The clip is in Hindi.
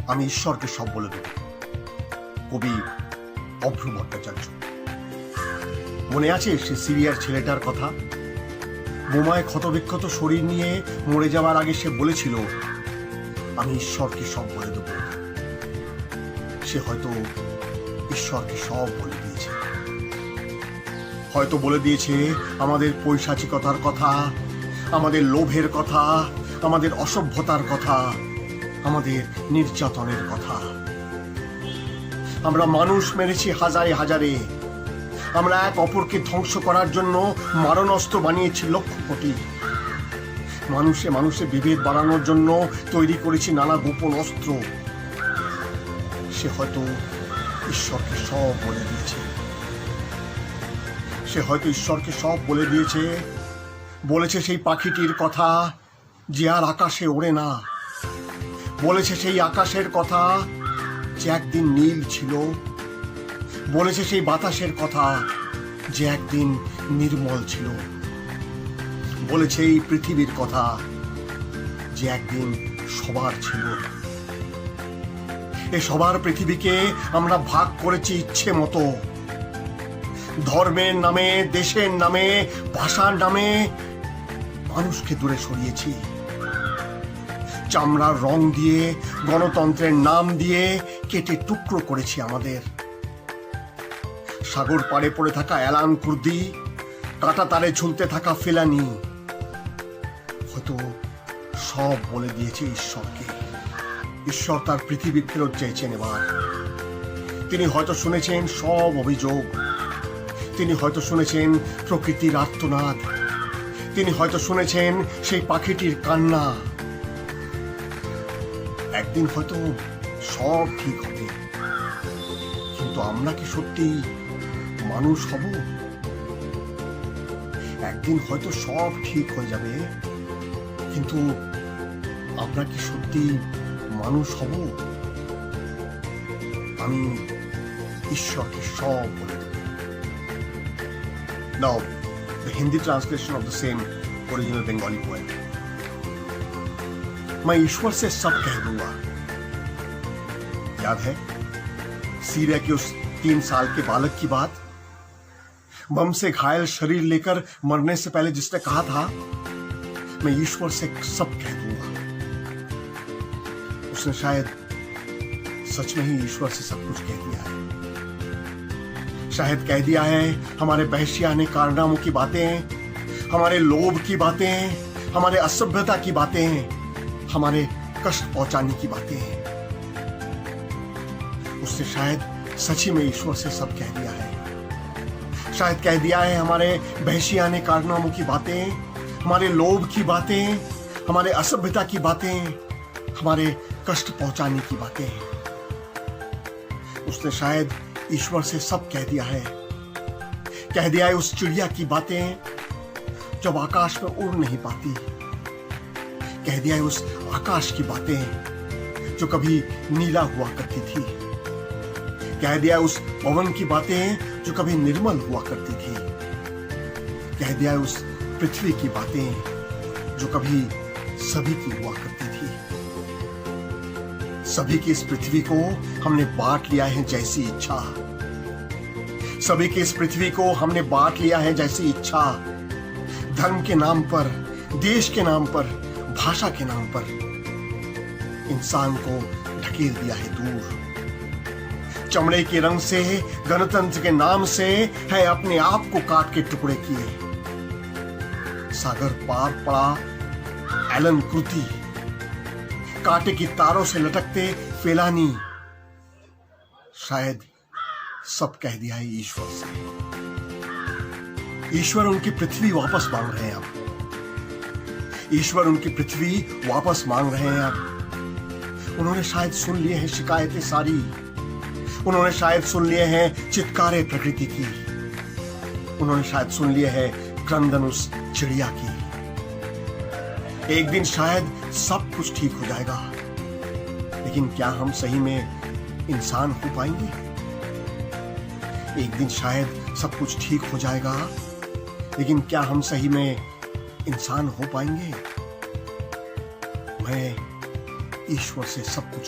আমি ঈশ্বরকে সব বলে দেব। কবি অভ্র ভট্টাচার্য। মনে আছে সে সিরিয়ার ছেলেটার কথা? বোমায় ক্ষতবিক্ষত শরীর নিয়ে মরে যাওয়ার আগে সে বলেছিল, আমি ঈশ্বরকে সব বলে দেব। সে হয়তো ঈশ্বরকে সব বলে দিয়েছে। হয়তো বলে দিয়েছে আমাদের পৈশাচিকতার কথা, আমাদের লোভের কথা, আমাদের অসভ্যতার কথা, আমাদের নির্যাতনের কথা। আমরা মানুষ মেরেছি হাজারে হাজারে। আমরা এক অপরকে ধ্বংস করার জন্য মারণাস্ত্র বানিয়েছি লক্ষ কোটি। মানুষে মানুষে বিভেদ বাড়ানোর জন্য তৈরি করেছি নানা গোপন অস্ত্র। সে হয়তো ঈশ্বরকে সব বলে দিয়েছে। সে হয়তো ঈশ্বরকে সব বলে দিয়েছে। বলেছে সেই পাখিটির কথা যে আর আকাশে ওড়ে না। বলেছে সেই আকাশের কথা যে একদিন নীল ছিল। বলেছে সেই বাতাসের কথা যে একদিন নির্মল ছিল। বলেছে এই পৃথিবীর কথা যে একদিন সবার ছিল। এ সবার পৃথিবীকে আমরা ভাগ করেছি ইচ্ছে মতো। ধর্মের নামে, দেশের নামে, ভাষার নামে মানুষকে দূরে সরিয়েছি। চামড়ার রং দিয়ে, গণতন্ত্রের নাম দিয়ে কেটে টুকরো করেছি আমাদের। সাগর পাড়ে পড়ে থাকা এলান কুর্দি, কাঁটা তারে ঝুলতে থাকা ফেলানি হয়তো সব বলে দিয়েছে ঈশ্বরকে। ঈশ্বর তার পৃথিবী ফেরত চেয়েছেন এবার। তিনি হয়তো শুনেছেন সব অভিযোগ। তিনি হয়তো শুনেছেন প্রকৃতির আর্তনাদ। তিনি হয়তো শুনেছেন সেই পাখিটির কান্না। একদিন হয়তো সব ঠিক হবে। কিন্তু আমরা কি সত্যি মানুষ হব? একদিন হয়তো সব ঠিক হয়ে যাবে, কিন্তু আমরা কি সত্যি মানুষ হব? আমি ঈশ্বরকে সব বলে দেব। Now, the Hindi translation of the same original Bengali poem. मैं ईश्वर से सब कह दूंगा। याद है सीरिया के उस 3 साल के बालक की बात? बम से घायल शरीर लेकर मरने से पहले जिसने कहा था, मैं ईश्वर से सब कह दूंगा। उसने शायद सच में ही ईश्वर से सब कुछ कह दिया है। शायद कह दिया है हमारे वहशियाने कारनामों की बातें, हमारे लोभ की बातें, हमारे असभ्यता की बातें, हमारे कष्ट पहुंचाने की बातें। उसने शायद सच ही में ईश्वर से सब कह दिया है। शायद कह दिया है हमारे वहशियाने कारनामों की बातें, हमारे लोभ की बातें, हमारे असभ्यता की बातें, हमारे कष्ट पहुंचाने की बातें। उसने शायद ईश्वर से सब कह दिया है। कह दिया है उस चिड़िया की बातें जब आकाश में उड़ नहीं पाती। कह दिया है उस आकाश की बातें जो कभी नीला हुआ करती थी। कह दिया है उस पवन की बातें जो कभी निर्मल हुआ करती थी। कह दिया है उस पृथ्वी की बातें जो कभी सभी की हुआ करती थी। सभी की इस पृथ्वी को हमने बांट लिया है जैसी इच्छा। सभी की इस पृथ्वी को हमने बांट लिया है जैसी इच्छा। धर्म के नाम पर, देश के नाम पर, भाषा के नाम पर इंसान को ढकेल दिया है दूर। चमड़े के रंग से, गणतंत्र के नाम से है अपने आप को काट के टुकड़े किए। सागर पार पड़ा एलन कुर्दी, कांटे की तारों से लटकते फेलानी। शायद सब कह दिया है ईश्वर से। ईश्वर उनकी पृथ्वी वापस मांग रहे हैं अब। ईश्वर उनकी पृथ्वी वापस मांग रहे हैं अब। उन्होंने शायद सुन लिए हैं शिकायतें सारी। उन्होंने शायद सुन लिए हैं चित्कारे प्रकृति की। उन्होंने शायद सुन लिए हैं क्रंदन उस चिड़िया की। एक दिन शायद सब कुछ ठीक हो जाएगा, लेकिन क्या हम सही में इंसान हो पाएंगे? एक दिन शायद सब कुछ ठीक हो जाएगा, लेकिन क्या हम सही में इंसान हो पाएंगे? मैं ईश्वर से सब कुछ